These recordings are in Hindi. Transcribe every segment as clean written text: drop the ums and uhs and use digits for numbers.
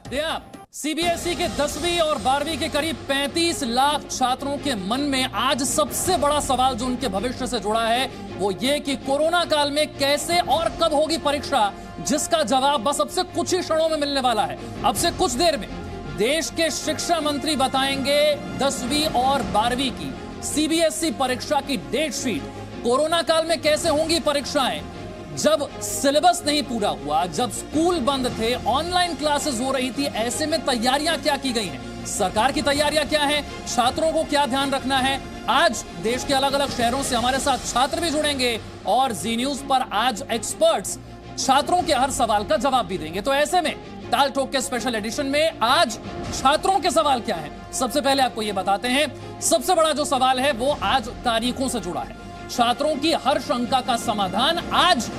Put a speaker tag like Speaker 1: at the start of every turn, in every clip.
Speaker 1: सीबीएसई के 10वीं और 12वीं के करीब 35 लाख छात्रों के मन में आज सबसे बड़ा सवाल जो उनके भविष्य से जुड़ा है वो ये कि कोरोना काल में कैसे और कब होगी परीक्षा, जिसका जवाब बस अब से कुछ ही क्षणों में मिलने वाला है। अब से कुछ देर में देश के शिक्षा मंत्री बताएंगे 10वीं और 12वीं की सीबीएसई परीक्षा की डेट शीट। कोरोना काल में कैसे होंगी परीक्षाएं, जब सिलेबस नहीं पूरा हुआ, जब स्कूल बंद थे, ऑनलाइन क्लासेस हो रही थी, ऐसे में तैयारियां क्या की गई हैं, सरकार की तैयारियां क्या हैं, छात्रों को क्या ध्यान रखना है। आज देश के अलग अलग शहरों से हमारे साथ छात्र भी जुड़ेंगे और जी न्यूज पर आज एक्सपर्ट्स छात्रों के हर सवाल का जवाब भी देंगे। तो ऐसे में टाल ठोक के स्पेशल एडिशन में आज छात्रों के सवाल क्या है, सबसे पहले आपको यह बताते हैं। सबसे बड़ा जो सवाल है वो आज तारीखों से जुड़ा है। छात्रों की हर शंका का समाधान आज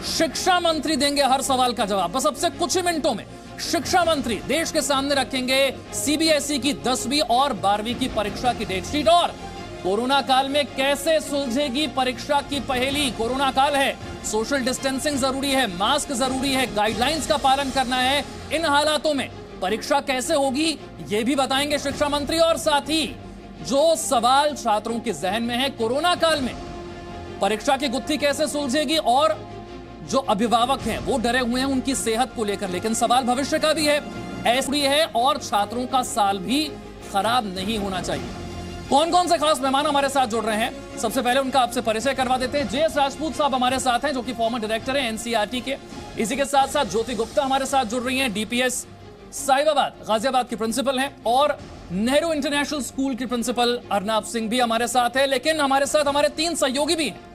Speaker 1: शिक्षा मंत्री देंगे, हर सवाल का जवाब बस अब से कुछ ही मिनटों में शिक्षा मंत्री देश के सामने रखेंगे सीबीएसई की 10वीं और 12वीं की परीक्षा की डेट शीट। और कोरोना काल में कैसे सुलझेगी परीक्षा की पहेली। कोरोना काल है, सोशल डिस्टेंसिंग जरूरी है, मास्क जरूरी है, गाइडलाइंस का पालन करना है। इन हालातों में परीक्षा कैसे होगी यह भी बताएंगे शिक्षा मंत्री। और साथ ही जो सवाल छात्रों के जहन में है, कोरोना काल में परीक्षा की गुत्थी कैसे सुलझेगी, और जो अभिभावक हैं वो डरे हुए हैं उनकी सेहत को लेकर, लेकिन सवाल भविष्य का भी है, ऐसी है, और छात्रों का साल भी खराब नहीं होना चाहिए। कौन कौन से खास मेहमान हमारे साथ जुड़ रहे हैं, सबसे पहले उनका आपसे परिचय करवा देते हैं। जेएस राजपूत साहब हमारे साथ हैं, जो कि फॉर्मर डायरेक्टर हैं एनसीईआरटी के। इसी के साथ साथ ज्योति गुप्ता हमारे साथ जुड़ रही हैं, डीपीएस साहिबाबाद गाजियाबाद की प्रिंसिपल हैं, और नेहरू इंटरनेशनल स्कूल की प्रिंसिपल अर्नाब सिंह भी हमारे साथ है। लेकिन हमारे साथ हमारे 3 सहयोगी भी हैं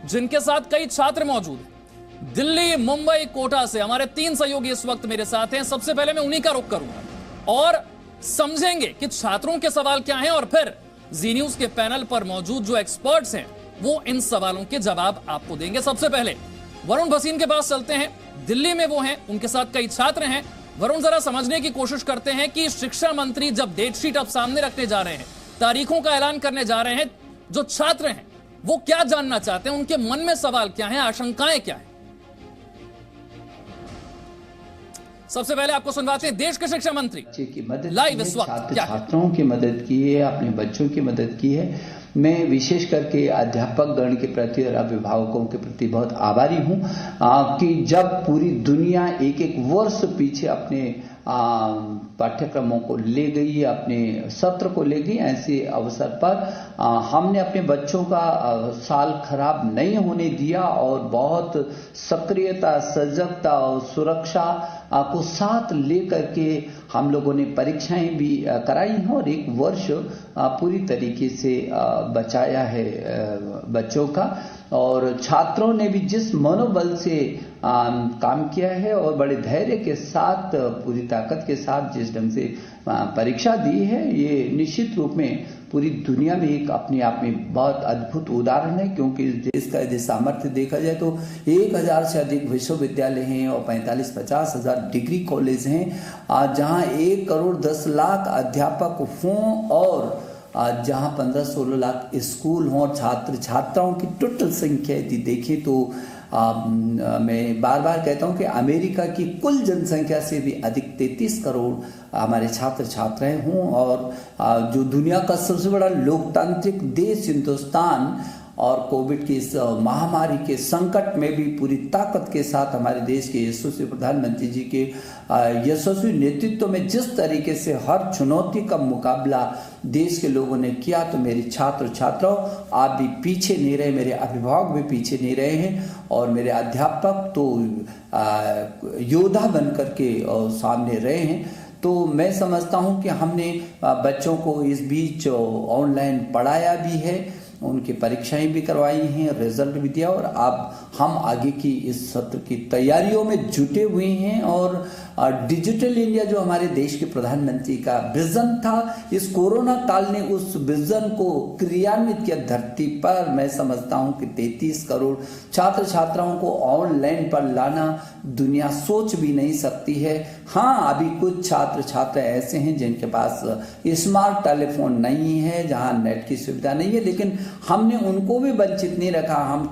Speaker 1: जिनके साथ कई छात्र मौजूद हैं। दिल्ली, मुंबई, कोटा से हमारे 3 सहयोगी इस वक्त मेरे साथ हैं। सबसे पहले मैं उन्हीं का रुख करूंगा और समझेंगे कि छात्रों के सवाल क्या हैं, और फिर जी न्यूज के पैनल पर मौजूद जो एक्सपर्ट्स हैं वो इन सवालों के जवाब आपको देंगे। सबसे पहले वरुण भसीन के पास चलते हैं, दिल्ली में वो हैं, उनके साथ कई छात्र हैं। वरुण, जरा समझने की कोशिश करते हैं कि शिक्षा मंत्री जब डेट शीट अब सामने रखने जा रहे हैं, तारीखों का ऐलान करने जा रहे हैं, जो छात्र हैं वो क्या जानना चाहते हैं, उनके मन में सवाल क्या है, आशंकाएं क्या है। सबसे पहले आपको सुनवाते हैं देश के शिक्षा मंत्री
Speaker 2: की मदद
Speaker 1: लाइव इस वक्त
Speaker 2: छात्रों की मदद की है, अपने बच्चों की मदद की है। मैं विशेष करके अध्यापक गण के प्रति और अभिभावकों के प्रति बहुत आभारी हूं कि जब पूरी दुनिया एक एक वर्ष पीछे अपने पाठ्यक्रमों को ले गई, अपने सत्र को ले गई, ऐसे अवसर पर हमने अपने बच्चों का साल खराब नहीं होने दिया और बहुत सक्रियता, सजगता और सुरक्षा को साथ लेकर के हम लोगों ने परीक्षाएं भी कराई हैं और एक वर्ष पूरी तरीके से बचाया है बच्चों का। और छात्रों ने भी जिस मनोबल से काम किया है और बड़े धैर्य के साथ, पूरी ताकत के साथ जिस ढंग से परीक्षा दी है, ये निश्चित रूप में पूरी दुनिया में एक अपने आप में बहुत अद्भुत उदाहरण है। क्योंकि इस देश का यदि सामर्थ्य देखा जाए तो 1000 से अधिक विश्वविद्यालय हैं और 45-50 हजार डिग्री कॉलेज हैं, जहां 1 करोड़ 10 लाख अध्यापक हों और जहां 15-16 लाख स्कूल हों और छात्र छात्राओं की टोटल संख्या यदि देखें तो मैं बार बार कहता हूं कि अमेरिका की कुल जनसंख्या से भी अधिक 33 करोड़ हमारे छात्र छात्राएं हों, और जो दुनिया का सबसे बड़ा लोकतांत्रिक देश हिंदुस्तान और कोविड की इस महामारी के संकट में भी पूरी ताकत के साथ हमारे देश के यशस्वी प्रधानमंत्री जी के यशस्वी नेतृत्व में जिस तरीके से हर चुनौती का मुकाबला देश के लोगों ने किया, तो मेरे छात्र छात्राओं आप भी पीछे नहीं रहे, मेरे अभिभावक भी पीछे नहीं रहे हैं, और मेरे अध्यापक तो योद्धा बन करके सामने रहे हैं। तो मैं समझता हूं कि हमने बच्चों को इस बीच ऑनलाइन पढ़ाया भी है, उनकी परीक्षाएं भी करवाई हैं, रिजल्ट भी दिया, और अब हम आगे की इस सत्र की तैयारियों में जुटे हुए हैं। और डिजिटल इंडिया जो हमारे देश के प्रधानमंत्री का विजन था, इस कोरोना काल ने उस विजन को क्रियान्वित किया धरती पर। मैं समझता हूं कि 33 करोड़ छात्र छात्राओं को ऑनलाइन पर लाना दुनिया सोच भी नहीं सकती है। हाँ, अभी कुछ छात्र छात्रा ऐसे हैं जिनके पास स्मार्ट टेलीफोन नहीं है, जहां नेट की सुविधा नहीं है, लेकिन हमने उनको भी वंचित नहीं रखा। हम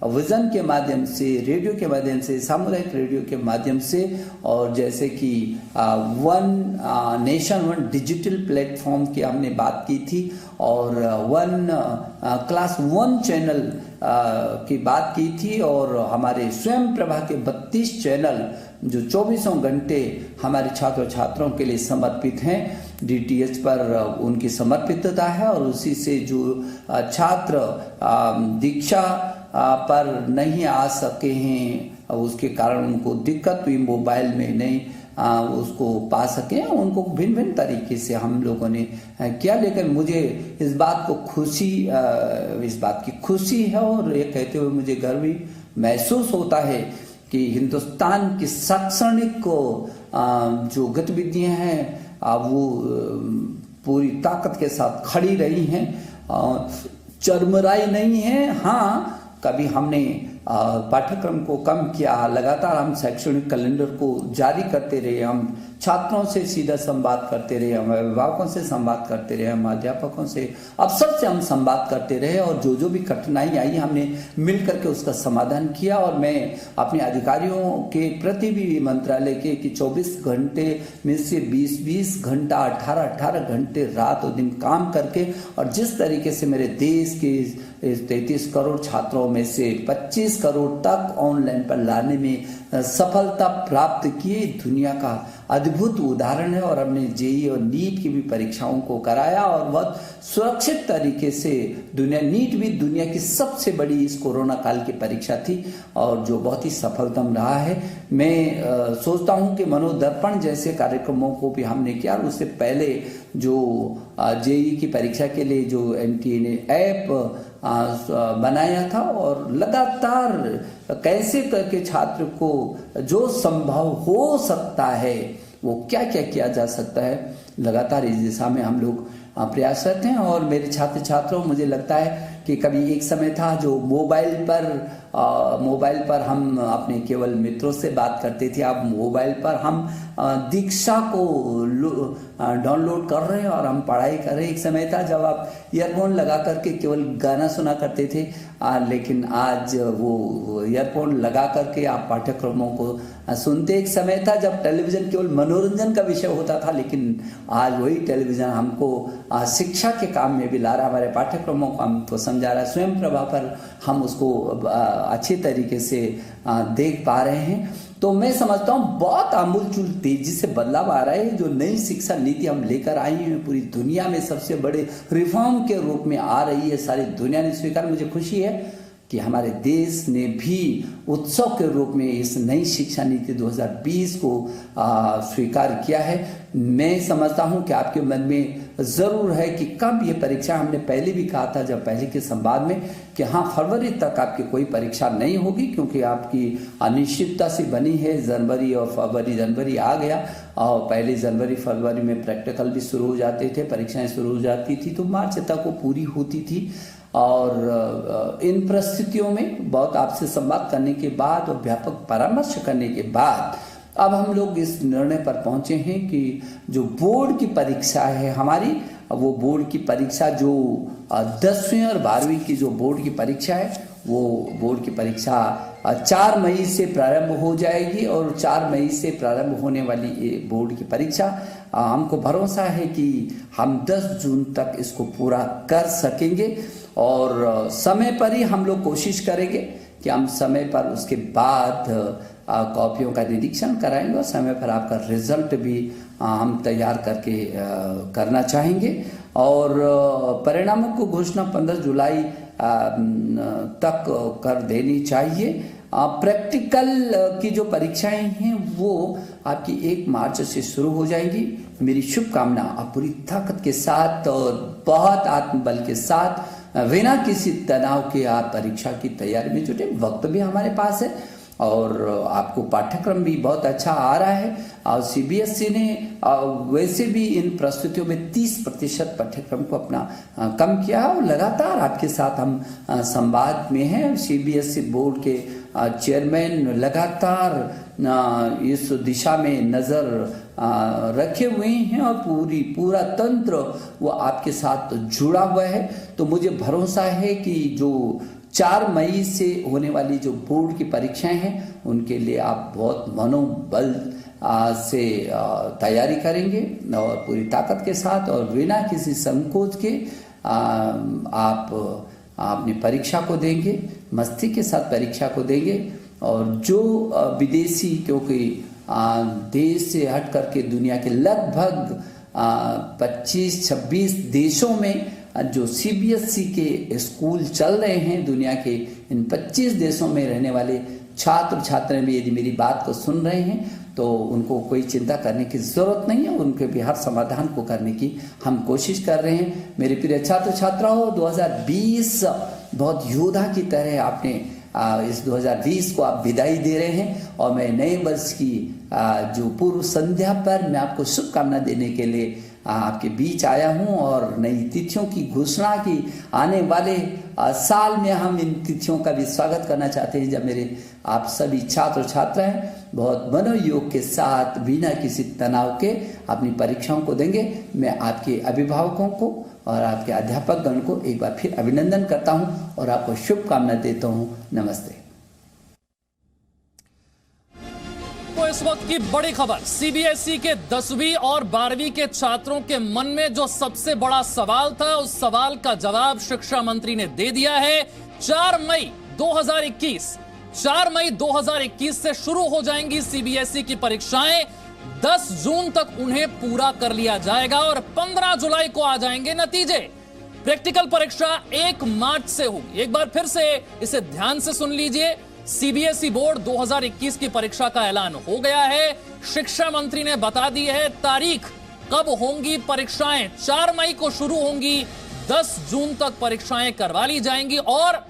Speaker 2: विजन के माध्यम से, रेडियो के माध्यम से, सामुदायिक रेडियो के माध्यम से, और जैसे कि one nation one digital platform की हमने बात की थी, और वन क्लास 1 चैनल की बात की थी, और हमारे स्वयं प्रभा के 32 चैनल जो 24 घंटे हमारे छात्र छात्राओं के लिए समर्पित हैं। DTH पर उनकी समर्पितता है, और उसी से जो छात्र दीक्षा पर नहीं आ सके हैं, उसके कारण उनको दिक्कत हुई, मोबाइल में नहीं उसको पा सके, उनको भिन्न भिन्न तरीके से हम लोगों ने किया। लेकिन मुझे इस बात की खुशी है, और ये कहते हुए मुझे गर्व भी महसूस होता है कि हिंदुस्तान की शैक्षणिक जो गतिविधियां हैं वो पूरी ताकत के साथ खड़ी रही हैं, चरमराई नहीं है। हाँ, कभी हमने पाठ्यक्रम को कम किया, लगातार हम शैक्षणिक कैलेंडर को जारी करते रहे, हम छात्रों से सीधा संवाद करते रहे, हम अभिभावकों से संवाद करते रहे, हम अध्यापकों से, अफसर से हम संवाद करते रहे, और जो भी कठिनाई आई हमने मिल करके उसका समाधान किया। और मैं अपने अधिकारियों के प्रति भी मंत्रालय के कि 24 घंटे में से 20-20 घंटा, 18-18 घंटे रात और दिन काम करके, और जिस तरीके से मेरे देश के 33 करोड़ छात्रों में से 25 करोड़ तक ऑनलाइन पर लाने में सफलता प्राप्त किए, दुनिया का अद्भुत उदाहरण है। और हमने जेईई और नीट की भी परीक्षाओं को कराया, और बहुत सुरक्षित तरीके से नीट भी दुनिया की सबसे बड़ी इस कोरोना काल की परीक्षा थी, और जो बहुत ही सफलतम रहा है। मैं सोचता हूं कि मनोदर्पण जैसे कार्यक्रमों को भी हमने किया, और उससे पहले जो जेईई की परीक्षा के लिए जो NTA ने ऐप बनाया था, और लगातार कैसे करके छात्र को जो संभव हो सकता है वो क्या क्या किया जा सकता है, लगातार इस दिशा में हम लोग प्रयासरत हैं। और मेरे छात्र छात्रों, मुझे लगता है कि कभी एक समय था जो मोबाइल पर हम अपने केवल मित्रों से बात करते थे, अब मोबाइल पर हम दीक्षा को डाउनलोड कर रहे हैं और हम पढ़ाई कर रहे हैं। एक समय था जब आप ईयरफोन लगा करके केवल गाना सुना करते थे, लेकिन आज वो ईयरफोन लगा करके आप पाठ्यक्रमों को सुनते। एक समय था जब टेलीविजन केवल मनोरंजन का विषय होता था, लेकिन आज वही टेलीविजन हमको शिक्षा के काम में भी ला रहा है, हमारे पाठ्यक्रमों को हमको समझा रहा है। स्वयं प्रभा पर हम उसको अच्छी तरीके से देख पा रहे हैं। तो मैं समझता हूँ बहुत आमूलचूल तेजी से बदलाव आ रहा है। जो नई शिक्षा नीति हम लेकर आई हैं, पूरी दुनिया में सबसे बड़े रिफॉर्म के रूप में आ रही है, सारी दुनिया ने स्वीकार। मुझे खुशी है कि हमारे देश ने भी उत्सव के रूप में इस नई शिक्षा नीति 2020 को स्वीकार किया है। मैं समझता हूं कि आपके मन में जरूर है कि कब ये परीक्षा, हमने पहले भी कहा था जब पहले के संवाद में कि हाँ, फरवरी तक आपकी कोई परीक्षा नहीं होगी, क्योंकि आपकी अनिश्चितता सी बनी है। जनवरी आ गया, और पहले जनवरी फरवरी में प्रैक्टिकल भी शुरू हो जाते थे, परीक्षाएं शुरू हो जाती थी, तो मार्च तक वो पूरी होती थी। और इन परिस्थितियों में बहुत आपसे संवाद करने के बाद और व्यापक परामर्श करने के बाद अब हम लोग इस निर्णय पर पहुंचे हैं कि जो बोर्ड की परीक्षा है हमारी, वो बोर्ड की परीक्षा जो 10वीं और 12वीं की जो बोर्ड की परीक्षा है, वो बोर्ड की परीक्षा 4 मई से प्रारंभ हो जाएगी। और 4 मई से प्रारंभ होने वाली ये बोर्ड की परीक्षा, हमको भरोसा है कि हम 10 जून तक इसको पूरा कर सकेंगे। और समय पर ही हम लोग कोशिश करेंगे कि हम समय पर उसके बाद कॉपियों का निरीक्षण कराएंगे, और समय पर आपका रिजल्ट भी हम तैयार करके करना चाहेंगे। और परिणामों को घोषणा 15 जुलाई तक कर देनी चाहिए। प्रैक्टिकल की जो परीक्षाएं हैं वो आपकी 1 मार्च से शुरू हो जाएंगी। मेरी शुभकामना, आप पूरी ताकत के साथ और बहुत आत्मबल के साथ, बिना किसी तनाव के आप परीक्षा की तैयारी में जुटे। वक्त भी हमारे पास है, और आपको पाठ्यक्रम भी बहुत अच्छा आ रहा है। और CBSE ने वैसे भी इन प्रस्तुतियों में 30% पाठ्यक्रम को अपना कम किया, और लगातार आपके साथ हम संवाद में हैं। CBSE बोर्ड के चेयरमैन लगातार इस दिशा में नजर रखे हुए हैं, और पूरा तंत्र वो आपके साथ जुड़ा हुआ है। तो मुझे भरोसा है कि जो 4 मई से होने वाली जो बोर्ड की परीक्षाएं हैं उनके लिए आप बहुत मनोबल से तैयारी करेंगे और पूरी ताकत के साथ और बिना किसी संकोच के आप अपनी परीक्षा को देंगे, मस्ती के साथ परीक्षा को देंगे। और जो विदेशी, क्योंकि देश से हट करके दुनिया के लगभग 25-26 देशों में जो CBSE के स्कूल चल रहे हैं, दुनिया के इन 25 देशों में रहने वाले छात्र छात्राएं भी यदि मेरी बात को सुन रहे हैं तो उनको कोई चिंता करने की ज़रूरत नहीं है, उनके भी हर समाधान को करने की हम कोशिश कर रहे हैं। मेरे प्रिय छात्र छात्राओं, 2020 बहुत योद्धा की तरह आपने इस 2020 को आप विदाई दे रहे हैं और मैं नए वर्ष की जो पूर्व संध्या पर मैं आपको शुभकामना देने के लिए आपके बीच आया हूं और नई तिथियों की घोषणा की आने वाले साल में हम इन तिथियों का भी स्वागत करना चाहते हैं जब मेरे आप सभी छात्र छात्राएं बहुत मनोयोग के साथ बिना किसी तनाव के अपनी परीक्षाओं को देंगे। मैं आपके अभिभावकों को और आपके अध्यापक गण को एक बार फिर अभिनंदन करता हूं और आपको शुभकामना देता हूं। नमस्ते।
Speaker 1: तो इस वक्त की बड़ी खबर, CBSE के 10वीं और 12वीं के छात्रों के मन में जो सबसे बड़ा सवाल था उस सवाल का जवाब शिक्षा मंत्री ने दे दिया है। 4 मई 2021 से शुरू हो जाएंगी CBSE की परीक्षाएं। 10 जून तक उन्हें पूरा कर लिया जाएगा और 15 जुलाई को आ जाएंगे नतीजे। प्रैक्टिकल परीक्षा 1 मार्च से होगी। एक बार फिर से इसे ध्यान से सुन लीजिए। CBSE बोर्ड 2021 की परीक्षा का ऐलान हो गया है। शिक्षा मंत्री ने बता दी है तारीख कब होंगी परीक्षाएं। 4 मई को शुरू होंगी, 10 जून तक परीक्षाएं करवा ली जाएंगी और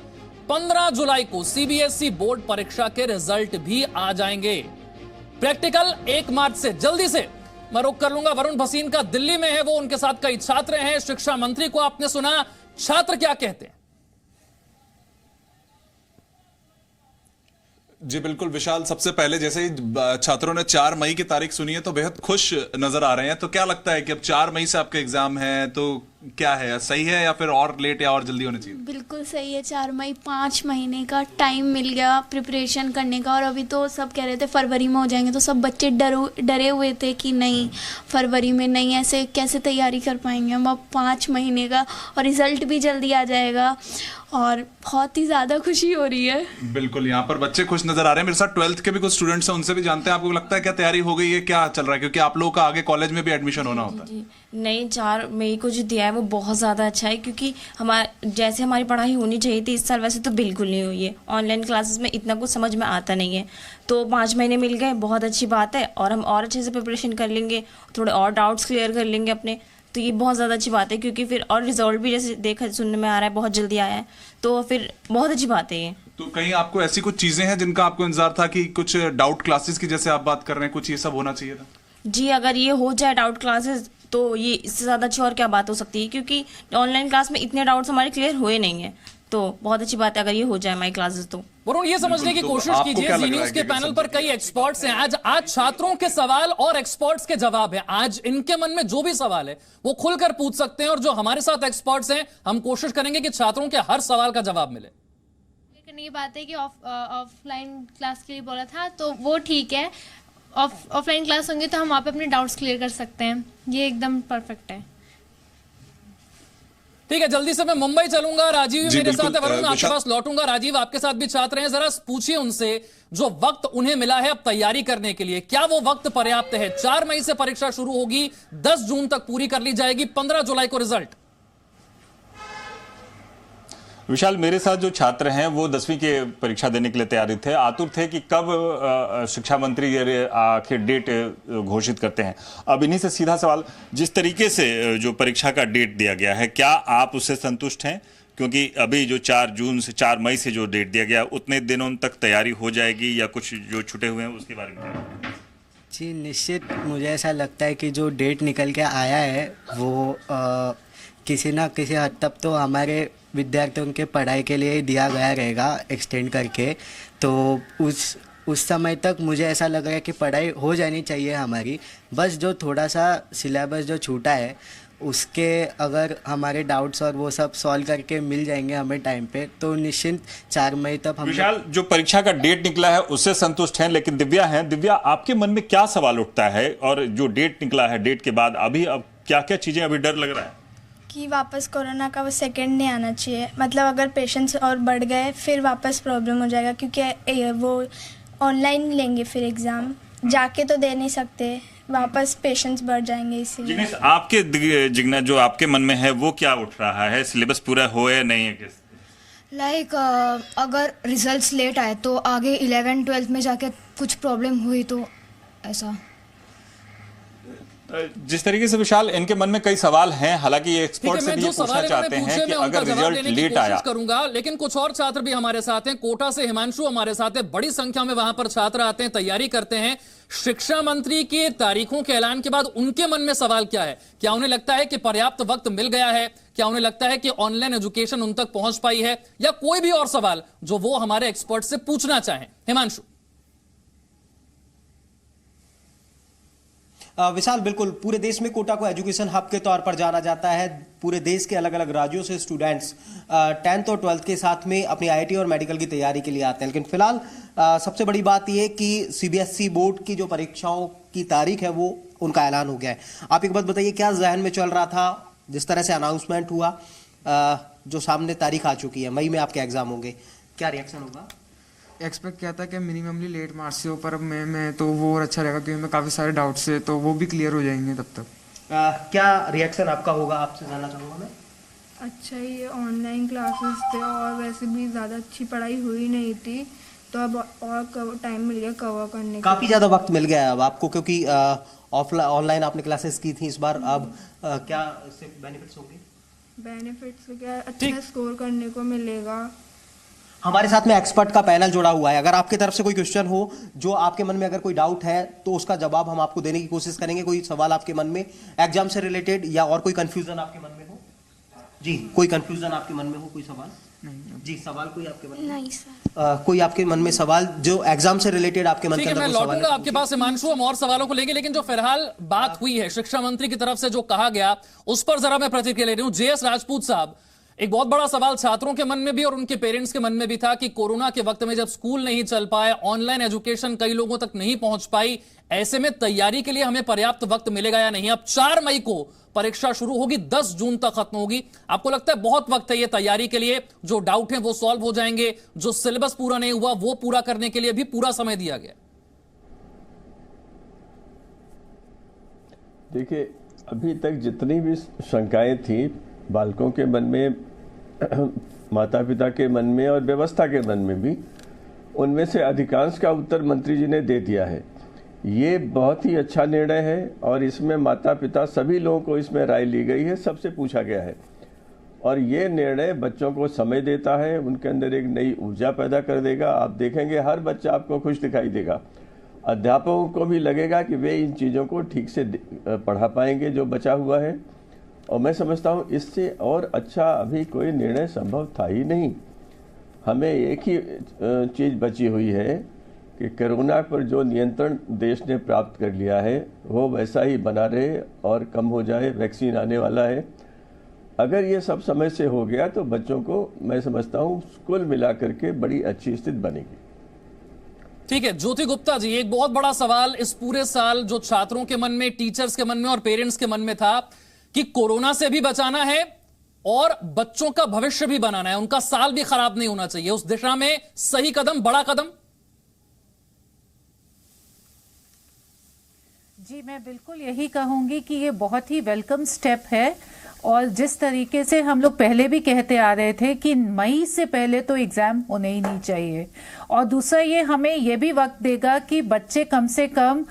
Speaker 1: 15 जुलाई को CBSE बोर्ड परीक्षा के रिजल्ट भी आ जाएंगे। प्रैक्टिकल 1 मार्च से। जल्दी से मैं रुक कर लूंगा, वरुण भसीन का दिल्ली में है, वो उनके साथ कई छात्र हैं। शिक्षा मंत्री को आपने सुना, छात्र क्या कहते हैं?
Speaker 3: जी बिल्कुल विशाल, सबसे पहले जैसे ही छात्रों ने 4 मई की तारीख सुनी है तो बेहद खुश नजर आ रहे हैं। तो क्या लगता है कि अब 4 मई से आपके एग्जाम है, तो क्या है, सही है या फिर और लेट या और जल्दी होनी चाहिए?
Speaker 4: बिल्कुल सही है। 4 मई 5 महीने का टाइम मिल गया प्रिपरेशन करने का। और अभी तो सब कह रहे थे फरवरी में हो जाएंगे, तो सब बच्चे डरे हुए थे कि नहीं फरवरी में नहीं, ऐसे कैसे तैयारी कर पाएंगे हम। अब 5 महीने का और रिजल्ट भी जल्दी आ जाएगा और बहुत ही ज़्यादा खुशी हो रही है।
Speaker 3: बिल्कुल, यहाँ पर बच्चे खुश नजर आ रहे हैं। मेरे साथ 12th के भी कुछ स्टूडेंट्स हैं, उनसे भी जानते हैं। आपको लगता है क्या तैयारी हो गई है, क्या चल रहा है? क्योंकि आप लोगों का आगे कॉलेज में भी एडमिशन होना होता है।
Speaker 5: नहीं, 4 मई को जो दिया है वो बहुत ज़्यादा अच्छा है, क्योंकि जैसे हमारी पढ़ाई होनी चाहिए थी इस साल वैसे तो बिल्कुल नहीं हुई है। ऑनलाइन क्लासेस में इतना कुछ समझ में आता नहीं है, तो 5 महीने मिल गए, बहुत अच्छी बात है। और हम और अच्छे से प्रिपरेशन कर लेंगे, थोड़े और डाउट्स क्लियर कर लेंगे अपने, तो ये बहुत ज़्यादा अच्छी बात है। क्योंकि फिर और रिजल्ट भी जैसे सुनने में आ रहा है बहुत जल्दी आया है, तो फिर बहुत अच्छी बात है ये।
Speaker 3: तो कहीं आपको ऐसी कुछ चीज़ें हैं जिनका आपको इंतजार था कि कुछ डाउट क्लासेस की जैसे आप बात कर रहे हैं, कुछ ये सब होना चाहिए था?
Speaker 5: जी, अगर ये हो जाए डाउट क्लासेस तो ये इससे ज़्यादा अच्छी और क्या बात हो सकती है, क्योंकि ऑनलाइन क्लास में इतने डाउट्स हमारे क्लियर हुए नहीं है। तो बहुत अच्छी बात है अगर ये हो जाए हमारी क्लासेस। तो
Speaker 1: वरुण, ये समझने की कोशिश कीजिए, जी न्यूज के पैनल पर कई एक्सपर्ट्स हैं। आज छात्रों के सवाल और एक्सपर्ट्स के जवाब है। आज इनके मन में जो भी सवाल है वो खुलकर पूछ सकते हैं और जो हमारे साथ एक्सपर्ट्स हैं हम कोशिश करेंगे कि छात्रों के हर सवाल का जवाब मिले।
Speaker 6: लेकिन ये बात है कि ऑफलाइन क्लास के लिए बोला था, तो वो ठीक है। ऑफलाइन क्लास होंगी तो हम वहाँ पे अपने डाउट्स क्लियर कर सकते हैं, ये एकदम परफेक्ट है।
Speaker 1: ठीक है, जल्दी से मैं मुंबई चलूंगा। राजीव मेरे साथ है, वरुण आपके पास लौटूंगा। राजीव, आपके साथ भी छात्र हैं, जरा पूछिए उनसे जो वक्त उन्हें मिला है अब तैयारी करने के लिए, क्या वो वक्त पर्याप्त है? 4 मई से परीक्षा शुरू होगी, 10 जून तक पूरी कर ली जाएगी, 15 जुलाई को रिजल्ट।
Speaker 7: विशाल, मेरे साथ जो छात्र हैं वो 10वीं के परीक्षा देने के लिए तैयारी थे, आतुर थे कि कब शिक्षा मंत्री आखिर डेट घोषित करते हैं। अब इन्हीं से सीधा सवाल, जिस तरीके से जो परीक्षा का डेट दिया गया है, क्या आप उससे संतुष्ट हैं? क्योंकि अभी जो 4 मई से जो डेट दिया गया, उतने दिनों तक तैयारी हो जाएगी या कुछ जो छूटे हुए हैं उसके बारे में?
Speaker 8: जी निश्चित, मुझे ऐसा लगता है कि जो डेट निकल के आया है वो किसी ना किसी हद तक तो हमारे विद्यार्थियों के पढ़ाई के लिए दिया गया रहेगा एक्सटेंड करके। तो उस समय तक मुझे ऐसा लग रहा है कि पढ़ाई हो जानी चाहिए हमारी। बस जो थोड़ा सा सिलेबस जो छूटा है उसके अगर हमारे डाउट्स और वो सब सॉल्व करके मिल जाएंगे हमें टाइम पे, तो निश्चिंत 4 मई तक हम।
Speaker 7: विशाल, जो परीक्षा का डेट निकला है उससे संतुष्ट हैं, लेकिन दिव्या हैं। दिव्या, आपके मन में क्या सवाल उठता है? और जो डेट निकला है, डेट के बाद अभी अब क्या क्या चीजें अभी डर लग रहा है?
Speaker 9: कि वापस कोरोना का वो सेकेंड नहीं आना चाहिए, मतलब अगर पेशेंट्स और बढ़ गए फिर वापस प्रॉब्लम हो जाएगा, क्योंकि वो ऑनलाइन लेंगे फिर एग्ज़ाम, जाके तो दे नहीं सकते, वापस पेशेंट्स बढ़ जाएंगे। इसीलिए
Speaker 7: जिग्नेश, आपके जिग्ना जो आपके मन में है वो क्या उठ रहा है? सिलेबस पूरा हो या नहीं है?
Speaker 10: लाइक अगर रिजल्ट्स लेट आए तो आगे 11-12 में जाके कुछ प्रॉब्लम हुई तो ऐसा।
Speaker 7: जिस तरीके से विशाल, इनके मन में कई सवाल हैं, हालांकि ये एक्सपर्ट से भी ये पूछना चाहते हैं कि अगर रिजल्ट लेट आया,
Speaker 1: करूंगा, लेकिन कुछ और छात्र भी हमारे साथ हैं। कोटा से हिमांशु हमारे साथ है। बड़ी संख्या में वहां पर छात्र आते हैं, तैयारी करते हैं। शिक्षा मंत्री के तारीखों के ऐलान के बाद उनके मन में सवाल क्या है? क्या उन्हें लगता है कि पर्याप्त वक्त मिल गया है? क्या उन्हें लगता है कि ऑनलाइन एजुकेशन उन तक पहुंच पाई है? या कोई भी और सवाल जो वो हमारे एक्सपर्ट से पूछना चाहें? हिमांशु।
Speaker 11: विशाल, बिल्कुल पूरे देश में कोटा को एजुकेशन हब के तौर पर जाना जाता है। पूरे देश के अलग अलग राज्यों से स्टूडेंट्स 10th और 12th के साथ में अपनी IIT और मेडिकल की तैयारी के लिए आते हैं। लेकिन फिलहाल सबसे बड़ी बात यह कि CBSE बोर्ड की जो परीक्षाओं की तारीख है वो उनका ऐलान हो गया है। आप एक बात बताइए, क्या जहन में चल रहा था जिस तरह से अनाउंसमेंट हुआ, जो सामने तारीख आ चुकी है, मई में आपके एग्जाम होंगे, क्या रिएक्शन होगा?
Speaker 12: एक्सपेक्ट किया था कि मिनिममली लेट मार्क्स से हो, पर अब मैं तो वो और अच्छा रहेगा क्योंकि मैं काफ़ी सारे डाउट्स है तो वो भी क्लियर हो जाएंगे तब तक।
Speaker 11: क्या रिएक्शन आपका होगा, आपसे जानना चाहूँगा मैं।
Speaker 13: अच्छा, ये ऑनलाइन क्लासेस थे और वैसे भी ज़्यादा अच्छी पढ़ाई हुई नहीं थी, तो अब और टाइम मिल गया कवर करने का।
Speaker 11: काफ़ी ज़्यादा वक्त मिल गया है अब आपको, क्योंकि ऑनलाइन आपने क्लासेस की थी इस बार। अब क्या इससे बेनिफिट्स होंगे?
Speaker 13: बेनिफिट्स क्या, अच्छा स्कोर करने को मिलेगा।
Speaker 11: हमारे साथ में एक्सपर्ट का पैनल जुड़ा हुआ है। अगर आपकी तरफ से कोई क्वेश्चन हो, जो आपके मन में अगर कोई डाउट है, तो उसका जवाब हम आपको देने की कोशिश करेंगे। कोई सवाल आपके मन में एग्जाम से रिलेटेड या और कोई कंफ्यूजन आपके मन में हो? जी, कोई कंफ्यूजन आपके मन में हो, कोई सवाल? नहीं जी, सवाल कोई आपके मन में?
Speaker 4: नहीं सर।
Speaker 11: कोई आपके मन में सवाल जो एग्जाम से रिलेटेड आपके मन के अंदर?
Speaker 1: मैं लौटूंगा आपके पास हिमांशु, हम और सवालों को लेंगे, लेकिन जो फिलहाल बात हुई है शिक्षा मंत्री की तरफ से जो कहा गया, उस पर जरा मैं प्रतिक्रिया ले रही हूं। JS राजपूत साहब, एक बहुत बड़ा सवाल छात्रों के मन में भी और उनके पेरेंट्स के मन में भी था कि कोरोना के वक्त में जब स्कूल नहीं चल पाए, ऑनलाइन एजुकेशन कई लोगों तक नहीं पहुंच पाई, ऐसे में तैयारी के लिए हमें पर्याप्त वक्त मिलेगा या नहीं? अब 4 मई को परीक्षा शुरू होगी, 10 जून तक खत्म होगी। आपको लगता है बहुत वक्त है ये तैयारी के लिए? जो डाउट है वो सॉल्व हो जाएंगे? जो सिलेबस पूरा नहीं हुआ वो पूरा करने के लिए भी पूरा समय दिया गया?
Speaker 14: देखिए, अभी तक जितनी भी शंकाएं थी बालकों के मन में, माता पिता के मन में और व्यवस्था के मन में भी, उनमें से अधिकांश का उत्तर मंत्री जी ने दे दिया है। ये बहुत ही अच्छा निर्णय है और इसमें माता पिता सभी लोगों को इसमें राय ली गई है, सबसे पूछा गया है। और ये निर्णय बच्चों को समय देता है, उनके अंदर एक नई ऊर्जा पैदा कर देगा। आप देखेंगे हर बच्चा आपको खुश दिखाई देगा। अध्यापकों को भी लगेगा कि वे इन चीज़ों को ठीक से पढ़ा पाएंगे जो बचा हुआ है। और मैं समझता हूँ इससे और अच्छा अभी कोई निर्णय संभव था ही नहीं। हमें एक ही चीज़ बची हुई है कि कोरोना पर जो नियंत्रण देश ने प्राप्त कर लिया है वो वैसा ही बना रहे और कम हो जाए। वैक्सीन आने वाला है। अगर ये सब समय से हो गया तो बच्चों को मैं समझता हूँ कुल मिलाकर के बड़ी अच्छी स्थिति बनेगी।
Speaker 1: ठीक है, ज्योति गुप्ता जी, एक बहुत बड़ा सवाल इस पूरे साल जो छात्रों के मन में, टीचर्स के मन में और पेरेंट्स के मन में था कि कोरोना से भी बचाना है और बच्चों का भविष्य भी बनाना है, उनका साल भी खराब नहीं होना चाहिए। उस दिशा में सही कदम, बड़ा कदम?
Speaker 15: जी, मैं बिल्कुल यही कहूंगी कि ये बहुत ही वेलकम स्टेप है। और जिस तरीके से हम लोग पहले भी कहते आ रहे थे कि मई से पहले तो एग्जाम होने ही नहीं चाहिए। और दूसरा, ये हमें ये भी वक्त देगा कि बच्चे कम से कम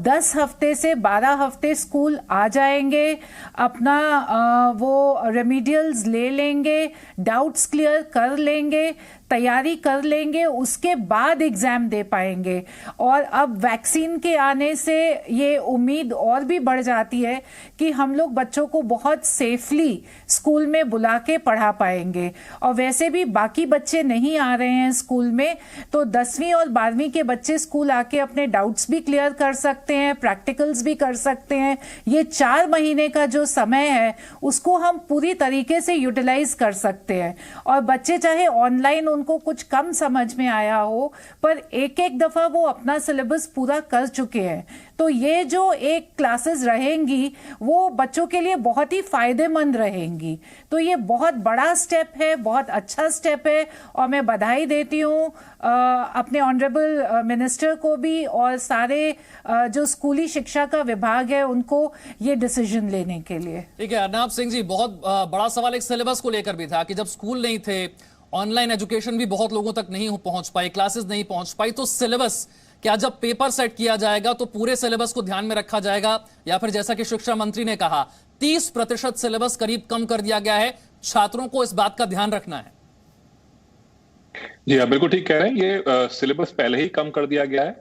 Speaker 15: 10 हफ्ते से 12 हफ्ते स्कूल आ जाएंगे, अपना वो रेमिडियल्स ले लेंगे, डाउट्स क्लियर कर लेंगे, तैयारी कर लेंगे, उसके बाद एग्जाम दे पाएंगे। और अब वैक्सीन के आने से ये उम्मीद और भी बढ़ जाती है कि हम लोग बच्चों को बहुत सेफली स्कूल में बुला के पढ़ा पाएंगे। और वैसे भी बाकी बच्चे नहीं आ रहे हैं स्कूल में, तो 10वीं और 12वीं के बच्चे स्कूल आके अपने डाउट्स भी क्लियर कर कर सकते हैं, प्रैक्टिकल्स भी कर सकते हैं। ये 4 महीने का जो समय है उसको हम पूरी तरीके से यूटिलाइज कर सकते हैं। और बच्चे चाहे ऑनलाइन उनको कुछ कम समझ में आया हो, पर एक एक दफा वो अपना सिलेबस पूरा कर चुके हैं। तो ये जो एक क्लासेस रहेंगी वो बच्चों के लिए बहुत ही फायदेमंद रहेंगी। तो ये बहुत बड़ा स्टेप है, बहुत अच्छा स्टेप है, और मैं बधाई देती हूँ अपने ऑनरेबल मिनिस्टर को भी और सारे जो स्कूली शिक्षा का विभाग है उनको ये डिसीजन लेने के लिए।
Speaker 1: ठीक है अर्नब सिंह जी, बहुत बड़ा सवाल एक सिलेबस को लेकर भी था कि जब स्कूल नहीं थे, ऑनलाइन एजुकेशन भी बहुत लोगों तक नहीं पहुंच पाई, क्लासेस नहीं पहुंच पाई, तो सिलेबस क्या जब पेपर सेट किया जाएगा तो पूरे सिलेबस को ध्यान में रखा जाएगा, या फिर जैसा कि शिक्षा मंत्री ने कहा 30% सिलेबस करीब कम कर दिया गया है, छात्रों को इस बात का ध्यान रखना है?
Speaker 16: जी हाँ, बिल्कुल ठीक कह रहे हैं। ये सिलेबस पहले ही कम कर दिया गया है,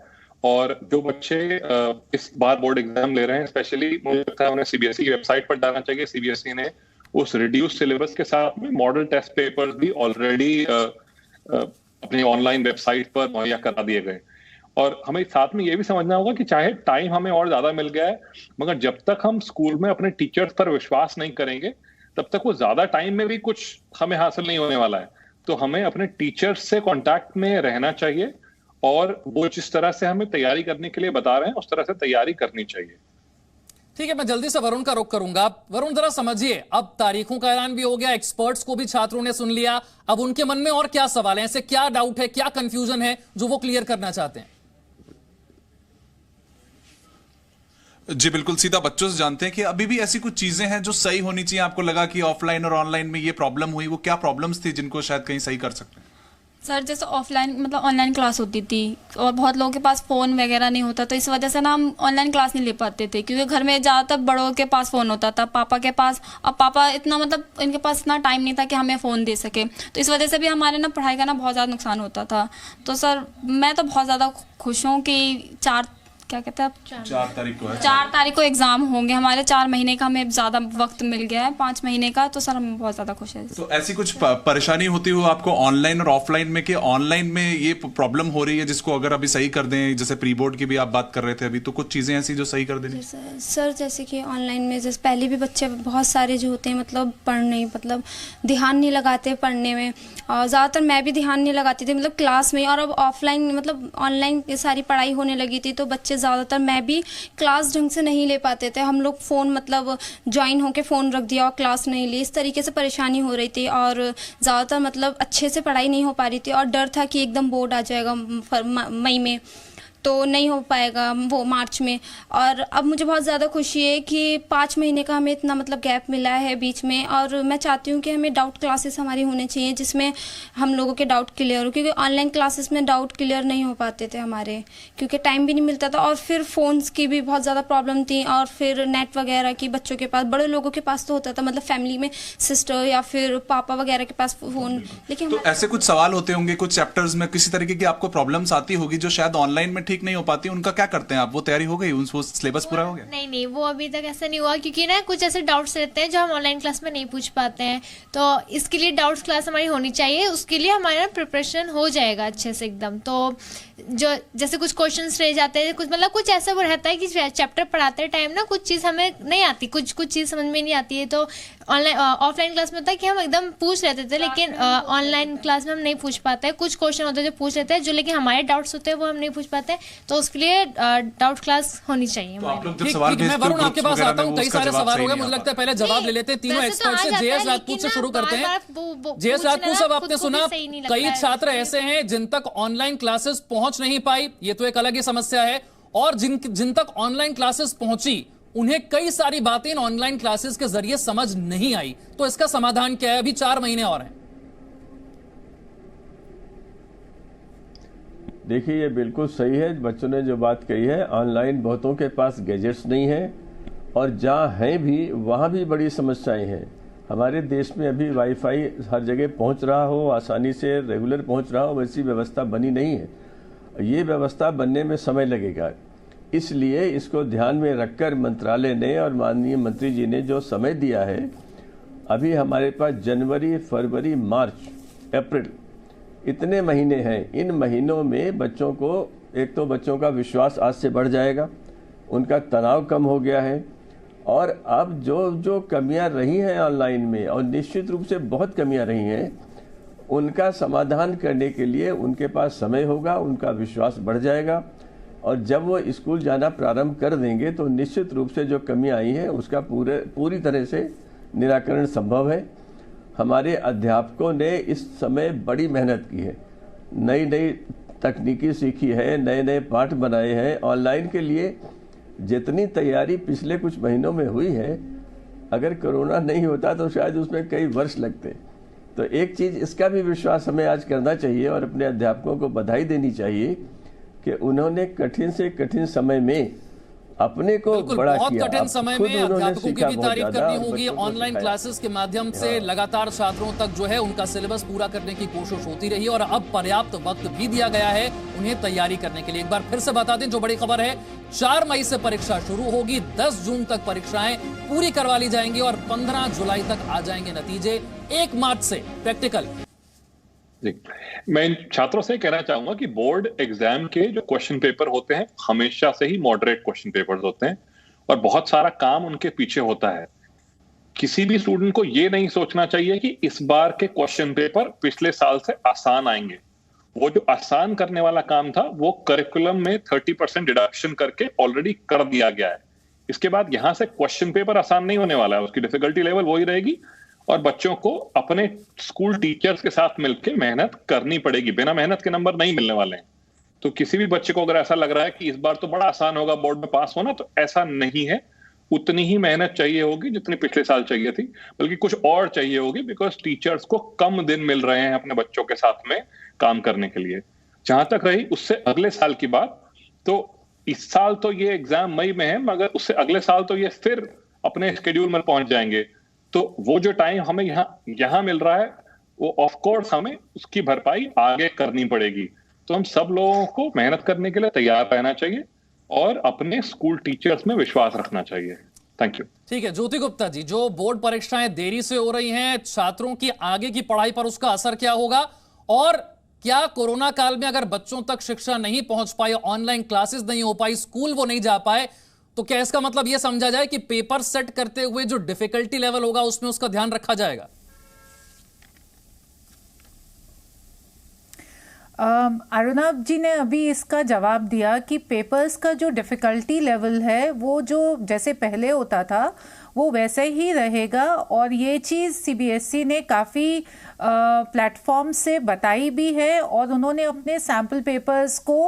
Speaker 16: और जो बच्चे इस बार बोर्ड एग्जाम ले रहे हैं, स्पेशली मुझे लगता है उन्हें सीबीएसई की वेबसाइट पर जाना चाहिए। सीबीएसई ने उस रिड्यूस सिलेबस के साथ में मॉडल टेस्ट पेपर्स भी ऑलरेडी अपनी ऑनलाइन वेबसाइट पर मुहैया करा दिए गए। और हमें साथ में ये भी समझना होगा कि चाहे टाइम हमें और ज्यादा मिल गया है, मगर जब तक हम स्कूल में अपने टीचर्स पर विश्वास नहीं करेंगे तब तक वो ज्यादा टाइम में भी कुछ हमें हासिल नहीं होने वाला है। तो हमें अपने टीचर्स से कांटेक्ट में रहना चाहिए, और वो जिस तरह से हमें तैयारी करने के लिए बता रहे हैं उस तरह से तैयारी करनी चाहिए।
Speaker 1: ठीक है, मैं जल्दी से वरुण का रुख करूंगा। वरुण, जरा समझिए, अब तारीखों का ऐलान भी हो गया, एक्सपर्ट्स को भी छात्रों ने सुन लिया, अब उनके मन में और क्या सवाल है, ऐसे क्या डाउट है, क्या कंफ्यूजन है जो वो क्लियर करना चाहते हैं?
Speaker 3: जी बिल्कुल, सीधा बच्चों से जानते हैं कि अभी भी ऐसी कुछ चीजें हैं जो सही होनी चाहिए। आपको लगा कि ऑफलाइन और ऑनलाइन में ये प्रॉब्लम हुई, वो क्या प्रॉब्लम्स थी जिनको शायद कहीं सही कर सकते हैं?
Speaker 4: सर, जैसे ऑफलाइन मतलब ऑनलाइन क्लास होती थी और बहुत लोगों के पास फ़ोन वगैरह नहीं होता, तो इस वजह से ना हम ऑनलाइन क्लास नहीं ले पाते थे, क्योंकि घर में ज़्यादातर बड़ों के पास फ़ोन होता था, पापा के पास। अब पापा इतना मतलब इनके पास इतना टाइम नहीं था कि हमें फ़ोन दे सके, तो इस वजह से भी हमारे ना पढ़ाई का ना बहुत ज़्यादा नुकसान होता था। तो सर मैं तो बहुत ज़्यादा खुश हूँ कि 4 तारीख को एग्जाम होंगे हमारे। 4 महीने का हमें ज्यादा वक्त मिल गया है, 5 महीने का, तो सर हम बहुत ज्यादा खुश हैं।
Speaker 3: तो ऐसी कुछ परेशानी होती हो आपको ऑनलाइन और ऑफलाइन में, कि ऑनलाइन में ये प्रॉब्लम हो रही है जिसको अगर अभी सही कर दें, जैसे प्री बोर्ड की भी आप बात कर रहे थे अभी, तो कुछ चीजें ऐसी जो सही कर देनी?
Speaker 9: सर जैसे कि ऑनलाइन में जैसे पहले भी बच्चे बहुत सारे जो होते हैं मतलब पढ़ने मतलब ध्यान नहीं लगाते पढ़ने में, और ज़्यादातर मैं भी ध्यान नहीं लगाती थी मतलब क्लास में। और अब ऑफलाइन मतलब ऑनलाइन सारी पढ़ाई होने लगी थी, तो बच्चे ज़्यादातर, मैं भी क्लास ढंग से नहीं ले पाते थे। हम लोग फ़ोन मतलब ज्वाइन होके फ़ोन रख दिया और क्लास नहीं ली, इस तरीके से परेशानी हो रही थी, और ज़्यादातर मतलब अच्छे से पढ़ाई नहीं हो पा रही थी, और डर था कि एकदम बोर्ड आ जाएगा मई में, तो नहीं हो पाएगा वो मार्च में। और अब मुझे बहुत ज़्यादा खुशी है कि 5 महीने का हमें इतना मतलब गैप मिला है बीच में, और मैं चाहती हूँ कि हमें डाउट क्लासेस हमारी होने चाहिए जिसमें हम लोगों के डाउट क्लियर हो, क्योंकि ऑनलाइन क्लासेस में डाउट क्लियर नहीं हो पाते थे हमारे, क्योंकि टाइम भी नहीं मिलता था, और फिर फ़ोन्स की भी बहुत ज़्यादा प्रॉब्लम थी, और फिर नेट वगैरह की बच्चों के पास, बड़े लोगों के पास तो होता था, मतलब फैमिली में सिस्टर या फिर पापा वगैरह के पास फ़ोन। लेकिन
Speaker 3: तो ऐसे कुछ सवाल होते होंगे कुछ चैप्टर्स में, किसी तरीके की आपको प्रॉब्लम्स आती होगी जो शायद ऑनलाइन में ठीक नहीं हो पाती, उनका क्या करते हैं आप? वो तैयारी हो गई, उनको सिलेबस पूरा हो गया?
Speaker 6: नहीं, वो अभी तक ऐसा नहीं हुआ, क्योंकि ना कुछ ऐसे डाउट्स रहते हैं जो हम ऑनलाइन क्लास में नहीं पूछ पाते हैं, तो इसके लिए डाउट्स क्लास हमारी होनी चाहिए, उसके लिए हमारा प्रिपरेशन हो जाएगा अच्छे से एकदम। तो जो जैसे कुछ क्वेश्चंस रह जाते हैं, कुछ मतलब कुछ ऐसा वो रहता है कि चैप्टर पढ़ाते टाइम ना कुछ चीज़ हमें नहीं आती, कुछ चीज़ समझ में नहीं आती है, तो ऑनलाइन ऑफलाइन क्लास में होता है कि हम एकदम पूछ लेते थे, लेकिन ऑनलाइन क्लास में हम नहीं पूछ पाते हैं। कुछ क्वेश्चन होते हैं जो पूछ लेते हैं, जो लेकिन हमारे डाउट्स होते हैं वो हम नहीं पूछ पाते, तो उसके लिए डाउट क्लास होनी चाहिए।
Speaker 1: मैं वरुण आपके पास आता हूँ, कई सारे सवाल हो गए, मुझे लगता है पहले जवाब ले लेते हैं तीनों एक्सपर्ट से। जेएस राजपूत से शुरू करते हैं। जेएस राजपूत साहब, आपने सुना कई छात्र ऐसे हैं जिन तक ऑनलाइन क्लासेस पहुंच नहीं पाई, ये तो एक अलग ही समस्या है, और जिन तक ऑनलाइन क्लासेस पहुंची उन्हें कई सारी बातें इन ऑनलाइन क्लासेस के जरिए समझ नहीं आई, तो इसका समाधान क्या है? अभी 4 महीने और हैं।
Speaker 14: देखिए, ये बिल्कुल सही है बच्चों ने जो बात कही है। ऑनलाइन बहुतों के पास गैजेट्स नहीं है, और जहाँ हैं भी वहाँ भी बड़ी समस्याएं हैं। हमारे देश में अभी वाईफाई हर जगह पहुँच रहा हो, आसानी से रेगुलर पहुँच रहा हो, वैसी व्यवस्था बनी नहीं है। ये व्यवस्था बनने में समय लगेगा, इसलिए इसको ध्यान में रखकर मंत्रालय ने और माननीय मंत्री जी ने जो समय दिया है, अभी हमारे पास जनवरी, फरवरी, मार्च, अप्रैल इतने महीने हैं। इन महीनों में बच्चों को, एक तो बच्चों का विश्वास आज से बढ़ जाएगा, उनका तनाव कम हो गया है। और अब जो कमियां रही हैं ऑनलाइन में, और निश्चित रूप से बहुत कमियां रही हैं, उनका समाधान करने के लिए उनके पास समय होगा, उनका विश्वास बढ़ जाएगा। और जब वो स्कूल जाना प्रारंभ कर देंगे तो निश्चित रूप से जो कमियां आई हैं उसका पूरी तरह से निराकरण संभव है। हमारे अध्यापकों ने इस समय बड़ी मेहनत की है, नई नई तकनीकी सीखी है, नए नए पाठ बनाए हैं। ऑनलाइन के लिए जितनी तैयारी पिछले कुछ महीनों में हुई है, अगर कोरोना नहीं होता तो शायद उसमें कई वर्ष लगते। तो एक चीज़ इसका भी विश्वास हमें आज करना चाहिए और अपने अध्यापकों को बधाई देनी चाहिए कि उन्होंने कठिन से कठिन समय में अपने को बड़ा
Speaker 1: बहुत
Speaker 14: किया।
Speaker 1: कठिन समय में अध्यापकों की भी तारीफ करनी होगी। ऑनलाइन क्लासेस के माध्यम से लगातार छात्रों तक जो है उनका सिलेबस पूरा करने की कोशिश होती रही और अब पर्याप्त वक्त भी दिया गया है उन्हें तैयारी करने के लिए। एक बार फिर से बता दें जो बड़ी खबर है, 4 मई से परीक्षा शुरू होगी, 10 जून तक परीक्षाएं पूरी करवा ली जाएंगी और 15 जुलाई तक आ जाएंगे नतीजे, 1 मार्च से प्रैक्टिकल।
Speaker 16: जी, मैं इन छात्रों से कहना चाहूंगा कि बोर्ड एग्जाम के जो क्वेश्चन पेपर होते हैं हमेशा से ही मॉडरेट क्वेश्चन पेपर्स होते हैं और बहुत सारा काम उनके पीछे होता है। किसी भी स्टूडेंट को ये नहीं सोचना चाहिए कि इस बार के क्वेश्चन पेपर पिछले साल से आसान आएंगे। वो जो आसान करने वाला काम था वो करिकुलम में 30% डिडक्शन करके ऑलरेडी कर दिया गया है। इसके बाद यहां से क्वेश्चन पेपर आसान नहीं होने वाला है, उसकी डिफिकल्टी लेवल वही रहेगी और बच्चों को अपने स्कूल टीचर्स के साथ मिलकर मेहनत करनी पड़ेगी। बिना मेहनत के नंबर नहीं मिलने वाले हैं। तो किसी भी बच्चे को अगर ऐसा लग रहा है कि इस बार तो बड़ा आसान होगा बोर्ड में पास होना, तो ऐसा नहीं है। उतनी ही मेहनत चाहिए होगी जितनी पिछले साल चाहिए थी, बल्कि कुछ और चाहिए होगी, बिकॉज टीचर्स को कम दिन मिल रहे हैं अपने बच्चों के साथ में काम करने के लिए। जहां तक रही उससे अगले साल की बात, तो इस साल तो ये एग्जाम मई में है, मगर उससे अगले साल तो ये फिर अपने शेड्यूल में पहुंच जाएंगे। तो वो जो टाइम हमें यहाँ मिल रहा है वो ऑफ कोर्स हमें उसकी भरपाई आगे करनी पड़ेगी। तो हम सब लोगों को मेहनत करने के लिए तैयार रहना चाहिए और अपने स्कूल टीचर्स में विश्वास रखना चाहिए। Thank you.
Speaker 1: ठीक है ज्योति गुप्ता जी, जो बोर्ड परीक्षाएं देरी से हो रही हैं, छात्रों की आगे की पढ़ाई पर उसका असर क्या होगा और क्या कोरोना काल में अगर बच्चों तक शिक्षा नहीं पहुंच पाई, ऑनलाइन क्लासेस नहीं हो पाई, स्कूल वो नहीं जा पाए, तो क्या इसका मतलब यह समझा जाए कि पेपर सेट करते हुए जो डिफिकल्टी लेवल होगा उसमें उसका ध्यान रखा जाएगा?
Speaker 15: अरुणाभ जी ने अभी इसका जवाब दिया कि पेपर्स का जो डिफिकल्टी लेवल है वो जो जैसे पहले होता था वो वैसे ही रहेगा और ये चीज़ सीबीएसई ने काफ़ी प्लेटफॉर्म से बताई भी है और उन्होंने अपने सैम्पल पेपर्स को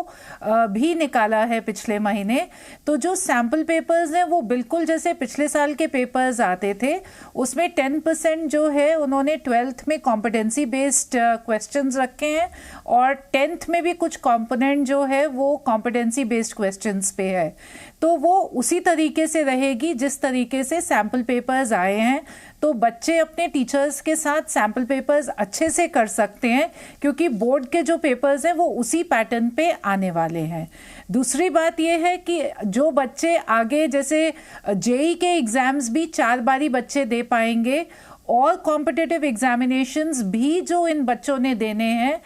Speaker 15: भी निकाला है पिछले महीने। तो जो सैम्पल पेपर्स हैं वो बिल्कुल जैसे पिछले साल के पेपर्स आते थे, उसमें 10% जो है उन्होंने 12th में कॉम्पिटेंसी बेस्ड क्वेश्चंस रखे हैं और 10th में भी कुछ कंपोनेंट जो है वो कॉम्पिटेंसी बेस्ड क्वेश्चंस पे है। तो वो उसी तरीके से रहेगी जिस तरीके से सैम्पल पेपर्स आए हैं। तो बच्चे अपने टीचर्स के साथ सैम्पल पेपर्स अच्छे से कर सकते हैं क्योंकि बोर्ड के जो पेपर्स हैं वो उसी पैटर्न पे आने वाले हैं। दूसरी बात यह है कि जो बच्चे आगे जैसे जेई के एग्ज़ाम्स भी 4 बारी बच्चे दे पाएंगे और कॉम्पिटिटिव एग्जामिनेशंस भी जो इन बच्चों ने देने हैं,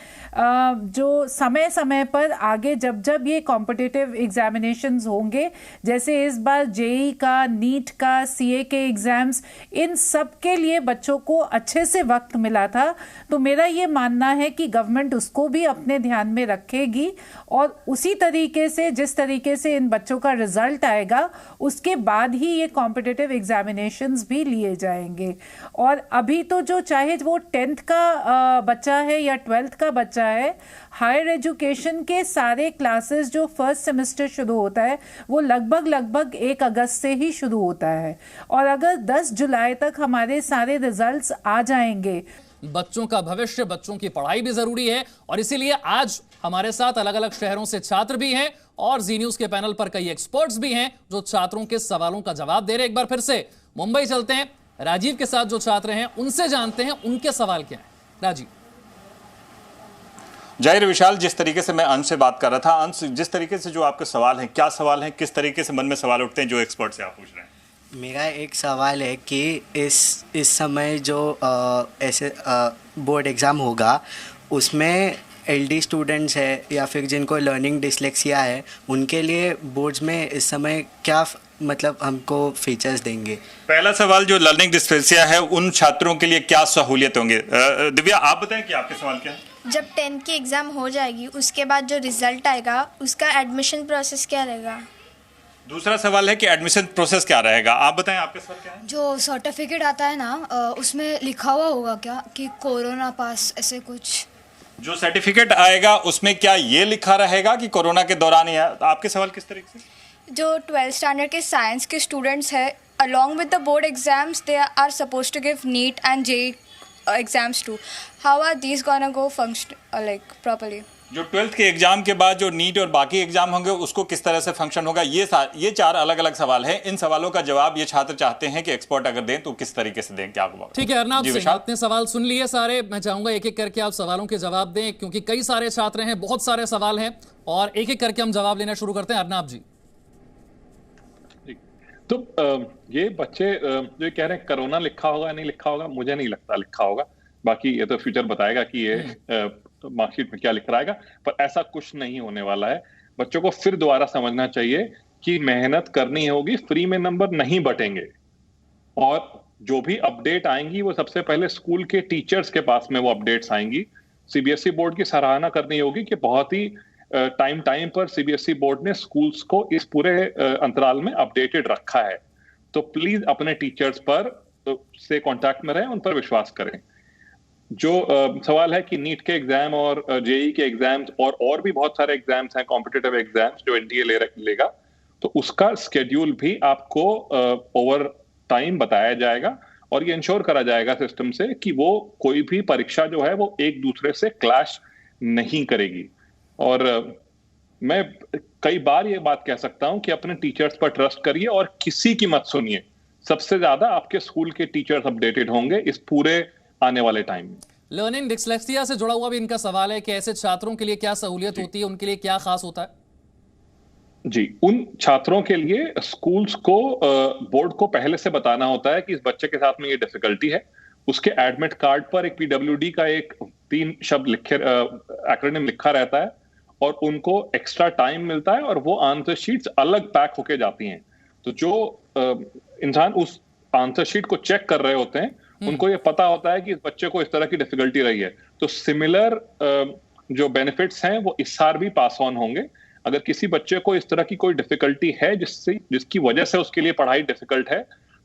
Speaker 15: जो समय समय पर आगे जब जब ये कॉम्पिटिटिव एग्जामिनेशंस होंगे, जैसे इस बार जेई का, नीट का, सीए के एग्ज़ाम्स, इन सब के लिए बच्चों को अच्छे से वक्त मिला था। तो मेरा ये मानना है कि गवर्नमेंट उसको भी अपने ध्यान में रखेगी और उसी तरीके से जिस तरीके से इन बच्चों का रिजल्ट आएगा उसके बाद ही ये कॉम्पिटिटिव एग्जामिनेशंस भी लिए जाएंगे। और अभी तो जो चाहे वो 10th का बच्चा है या 12th का बच्चा है, हायर एजुकेशन के सारे क्लासेस जो फर्स्ट सेमेस्टर शुरू होता है वो लगभग 1 अगस्त से ही शुरू होता है और अगर 10 जुलाई तक हमारे सारे रिजल्ट्स आ जाएंगे।
Speaker 1: बच्चों का भविष्य, बच्चों की पढ़ाई भी जरूरी है और इसीलिए आज हमारे साथ अलग अलग शहरों से छात्र भी हैं और जी न्यूज के पैनल पर कई एक्सपर्ट्स भी हैं जो छात्रों के सवालों का जवाब दे रहे हैं। एक बार फिर से मुंबई चलते हैं, राजीव के साथ जो छात्र हैं उनसे जानते हैं उनके सवाल क्या हैं। राजीव।
Speaker 7: जाहिर विशाल, जिस तरीके से मैं अंश से बात कर रहा था, अंश जिस तरीके से जो आपके सवाल हैं, क्या सवाल हैं, किस तरीके से मन में सवाल उठते हैं जो एक्सपर्ट से आप पूछ रहे हैं?
Speaker 8: मेरा एक सवाल है कि इस समय जो ऐसे बोर्ड एग्ज़ाम होगा उसमें LD स्टूडेंट्स है या फिर जिनको लर्निंग डिसलेक्सिया है, उनके लिए बोर्ड्स में इस समय क्या मतलब हमको फीचर्स देंगे?
Speaker 7: पहला सवाल, जो लर्निंग डिसलेक्सिया है उन छात्रों के लिए क्या सहूलियत होंगे? दिव्या, आप बताएं कि आपके सवाल क्या है।
Speaker 9: जब 10th की एग्ज़ाम हो जाएगी उसके बाद जो रिज़ल्ट आएगा उसका एडमिशन प्रोसेस क्या रहेगा?
Speaker 7: दूसरा सवाल है कि एडमिशन प्रोसेस क्या रहेगा, आप बताएं आपके सवाल क्या है।
Speaker 10: जो सर्टिफिकेट आता है ना, उसमें लिखा हुआ होगा क्या कि कोरोना पास, ऐसे कुछ?
Speaker 7: जो सर्टिफिकेट आएगा उसमें क्या ये लिखा रहेगा कि कोरोना के दौरान ही है? आपके सवाल किस तरीके से?
Speaker 9: जो 12th स्टैंडर्ड के साइंस के स्टूडेंट्स है, along with the board exams they are supposed to give NEET and JEE exams too. How are these gonna go function like properly?
Speaker 7: जो 12th के एग्जाम के बाद जो नीट और बाकी एग्जाम होंगे उसको किस तरह से फंक्शन होगा, ये 4 अलग अलग सवाल हैं। इन सवालों का जवाब ये छात्र चाहते हैं कि एक्सपर्ट अगर दें तो किस तरीके से दें, क्या होगा?
Speaker 1: ठीक है अर्नाब सिंह, आपने सवाल सुन लिए सारे। मैं चाहूंगा एक एक करके आप सवालों के जवाब दें, क्योंकि कई सारे छात्र हैं, बहुत सारे सवाल हैं, और एक एक करके हम जवाब लेना शुरू करते हैं। अर्नाब जी।
Speaker 16: तो ये बच्चे जो कह रहे हैं कोरोना लिखा होगा नहीं लिखा होगा, मुझे नहीं लगता लिखा होगा। बाकी ये तो फ्यूचर बताएगा कि ये मार्कशीट में क्या लिख रहा है, पर ऐसा कुछ नहीं होने वाला है। बच्चों को फिर दोबारा समझना चाहिए कि मेहनत करनी होगी, फ्री में नंबर नहीं बटेंगे, और जो भी अपडेट आएंगी वो सबसे पहले स्कूल के टीचर्स के पास में वो अपडेट्स आएंगी। सीबीएसई बोर्ड की सराहना करनी होगी कि बहुत ही टाइम पर सीबीएसई बोर्ड ने स्कूल्स को इस पूरे अंतराल में अपडेटेड रखा है। तो प्लीज अपने टीचर्स पर से कांटेक्ट में रहें, उन पर विश्वास करें। जो सवाल है कि नीट के एग्जाम और जेई के एग्जाम्स और भी बहुत सारे एग्जाम्स हैं, कॉम्पिटिटिव एग्जाम्स जो एनटीए लेगा, तो उसका स्केड्यूल भी आपको ओवर टाइम बताया जाएगा, और ये इंश्योर करा जाएगा सिस्टम से कि वो कोई भी परीक्षा जो है वो एक दूसरे से क्लैश नहीं करेगी। और मैं कई बार ये बात कह सकता हूं कि अपने टीचर्स पर ट्रस्ट करिए और किसी की मत सुनिए। सबसे ज्यादा आपके स्कूल के टीचर्स अपडेटेड होंगे इस पूरे आने वाले टाइम में।
Speaker 1: लर्निंग डिसलेक्सिया से जुड़ा हुआ भी इनका सवाल है कि ऐसे छात्रों के लिए क्या सहूलियत होती है, उनके लिए क्या खास होता है?
Speaker 16: जी, उन छात्रों के लिए स्कूल्स को बोर्ड को पहले से बताना होता है कि इस बच्चे के साथ में ये डिफिकल्टी है। उसके एडमिट कार्ड पर एक पीडब्ल्यूडी का एक 3 शब्द एक्रोनिम लिखा रहता है, और उनको एक्स्ट्रा टाइम मिलता है, और वो आंसर शीट्स अलग पैक होके जाती हैं। तो जो इंसान उस आंसर शीट को चेक कर रहे होते हैं उनको ये पता होता है कि इस बच्चे को इस तरह की डिफिकल्टी रही है। तो सिमिलर जो बेनिफिट्स हैं वो इस साल भी पास ऑन होंगे। अगर किसी बच्चे को इस तरह की कोई डिफिकल्टी है जिसकी वजह से उसके लिए पढ़ाई डिफिकल्ट है,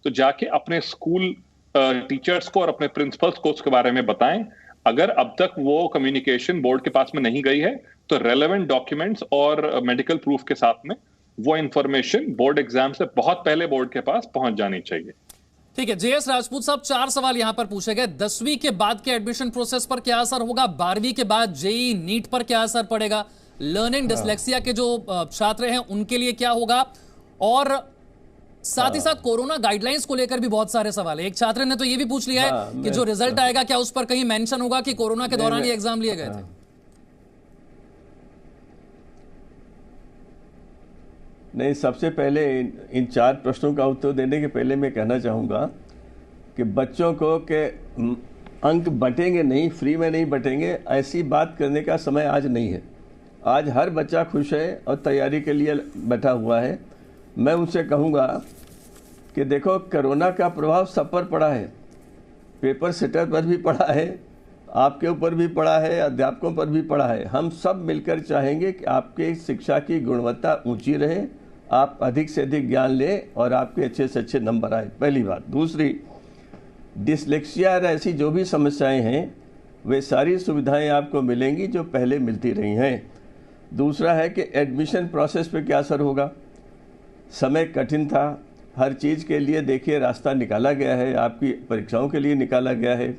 Speaker 16: तो जाके अपने स्कूल टीचर्स को और अपने प्रिंसिपल्स को उसके बारे में बताएं। अगर अब तक वो कम्युनिकेशन बोर्ड के पास में नहीं गई है तो रेलेवेंट डॉक्यूमेंट्स और मेडिकल प्रूफ के साथ में वो इंफॉर्मेशन बोर्ड एग्जाम से बहुत पहले बोर्ड के पास पहुंच जानी चाहिए।
Speaker 1: ठीक है जेएस राजपूत साहब, 4 सवाल यहां पर पूछे गए। 10वीं के बाद के एडमिशन प्रोसेस पर क्या असर होगा? 12वीं के बाद जेई नीट पर क्या असर पड़ेगा? लर्निंग डिसलेक्सिया के जो छात्र हैं उनके लिए क्या होगा? और साथ ही साथ कोरोना गाइडलाइंस को लेकर भी बहुत सारे सवाल है। एक छात्र ने तो ये भी पूछ लिया है कि जो रिजल्ट आएगा क्या उस पर कहीं मेंशन होगा कि कोरोना के दौरान ये एग्जाम लिए गए थे?
Speaker 14: नहीं, सबसे पहले इन 4 प्रश्नों का उत्तर देने के पहले मैं कहना चाहूँगा कि बच्चों को के अंक बटेंगे नहीं, फ्री में नहीं बटेंगे, ऐसी बात करने का समय आज नहीं है। आज हर बच्चा खुश है और तैयारी के लिए बैठा हुआ है। मैं उनसे कहूँगा कि देखो, कोरोना का प्रभाव सब पर पड़ा है, पेपर सेटर पर भी पड़ा है, आपके ऊपर भी पड़ा है, अध्यापकों पर भी पड़ा है। हम सब मिलकर चाहेंगे कि आपके शिक्षा की गुणवत्ता ऊंची रहे, आप अधिक से अधिक ज्ञान लें और आपके अच्छे से अच्छे नंबर आए, पहली बात। दूसरी, डिसलेक्सिया ऐसी जो भी समस्याएं हैं वे सारी सुविधाएं आपको मिलेंगी जो पहले मिलती रही हैं। दूसरा है कि एडमिशन प्रोसेस पे क्या असर होगा। समय कठिन था, हर चीज़ के लिए देखिए रास्ता निकाला गया है, आपकी परीक्षाओं के लिए निकाला गया है।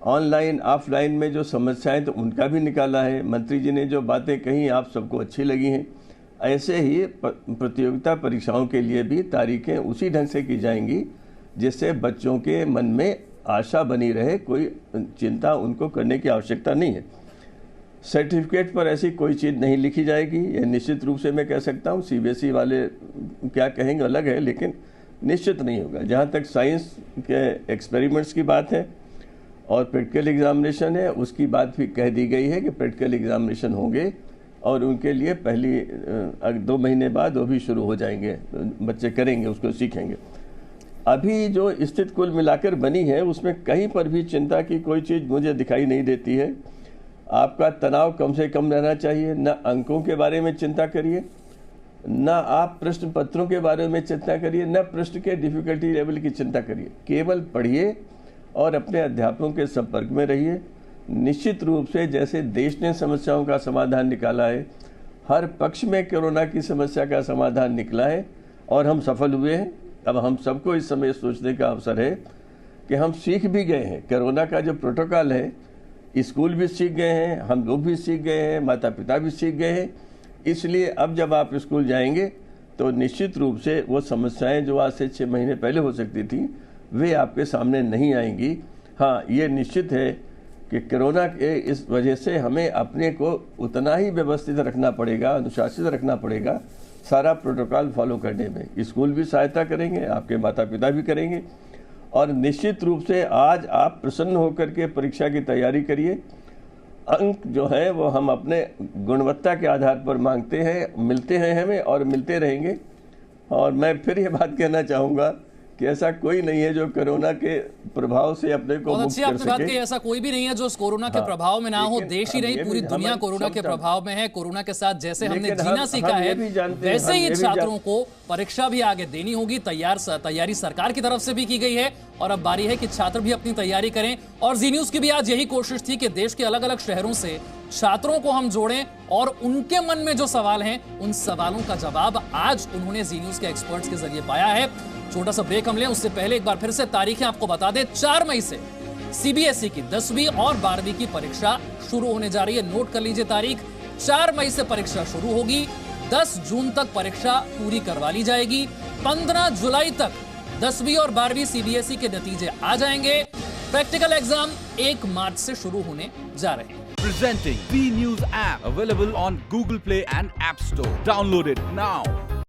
Speaker 14: ऑनलाइन ऑफलाइन में जो समस्याएं तो उनका भी निकाला है। मंत्री जी ने जो बातें कही आप सबको अच्छी लगी हैं। ऐसे ही प्रतियोगिता परीक्षाओं के लिए भी तारीखें उसी ढंग से की जाएंगी जिससे बच्चों के मन में आशा बनी रहे, कोई चिंता उनको करने की आवश्यकता नहीं है। सर्टिफिकेट पर ऐसी कोई चीज़ नहीं लिखी जाएगी, यह निश्चित रूप से मैं कह सकता हूँ। सीबीएसई वाले क्या कहेंगे अलग है, लेकिन निश्चित नहीं होगा। जहाँ तक साइंस के एक्सपेरिमेंट्स की बात है और प्रैक्टिकल एग्जामिनेशन है, उसकी बात भी कह दी गई है कि प्रैक्टिकल एग्जामिनेशन होंगे और उनके लिए पहली 2 महीने बाद वो भी शुरू हो जाएंगे, बच्चे करेंगे, उसको सीखेंगे। अभी जो स्थिति कुल मिलाकर बनी है उसमें कहीं पर भी चिंता की कोई चीज़ मुझे दिखाई नहीं देती है। आपका तनाव कम से कम रहना चाहिए, न अंकों के बारे में चिंता करिए, न आप प्रश्न पत्रों के बारे में चिंता करिए, न प्रश्न के डिफिकल्टी लेवल की चिंता करिए। केवल पढ़िए और अपने अध्यापकों के संपर्क में रहिए। निश्चित रूप से जैसे देश ने समस्याओं का समाधान निकाला है, हर पक्ष में कोरोना की समस्या का समाधान निकला है और हम सफल हुए हैं। अब हम सबको इस समय सोचने का अवसर है कि हम सीख भी गए हैं। कोरोना का जो प्रोटोकॉल है, स्कूल भी सीख गए हैं, हम लोग भी सीख गए हैं, माता पिता भी सीख गए हैं। इसलिए अब जब आप स्कूल जाएंगे तो निश्चित रूप से वो समस्याएं जो आज से 6 महीने पहले हो सकती थी वे आपके सामने नहीं आएंगी। हाँ, ये निश्चित है कि कोरोना के इस वजह से हमें अपने को उतना ही व्यवस्थित रखना पड़ेगा, अनुशासित रखना पड़ेगा, सारा प्रोटोकॉल फॉलो करने में। स्कूल भी सहायता करेंगे, आपके माता पिता भी करेंगे और निश्चित रूप से आज आप प्रसन्न होकर के परीक्षा की तैयारी करिए। अंक जो है वो हम अपने गुणवत्ता के आधार पर मांगते हैं, मिलते हैं हमें और मिलते रहेंगे। और मैं फिर ये बात कहना चाहूँगा कि ऐसा कोई नहीं है जो कोरोना के प्रभाव से अपने को मुक्त कर सके।
Speaker 1: बात की ऐसा कोई भी नहीं है जो इस कोरोना के प्रभाव में ना हो। देश ही नहीं, पूरी दुनिया कोरोना के प्रभाव में है। कोरोना के साथ जैसे हमने जीना सीखा है वैसे ही छात्रों को परीक्षा भी आगे देनी होगी। तैयारी सरकार की तरफ से भी की गई है और अब बारी है कि छात्र भी अपनी तैयारी करें। और जी न्यूज की भी आज यही कोशिश थी कि देश के अलग अलग शहरों से छात्रों को हम जोड़ें और उनके मन में जो सवाल हैं उन सवालों का जवाब आज उन्होंने जी न्यूज के एक्सपर्ट्स के जरिए पाया है। छोटा सा ब्रेक हम लें, उससे पहले एक बार फिर से तारीखें आपको बता दें। 4 मई से सीबीएसई की 10वीं और 12वीं की परीक्षा शुरू होने जा रही है। नोट कर लीजिए तारीख, 4 मई से परीक्षा शुरू होगी, 10 जून तक परीक्षा पूरी करवा ली जाएगी, 15 जुलाई तक 10वीं और 12वीं सीबीएसई के नतीजे आ जाएंगे। प्रैक्टिकल एग्जाम 1 मार्च से शुरू होने जा रहे हैं।
Speaker 17: Presenting B News app available on Google Play and App Store. Download it now.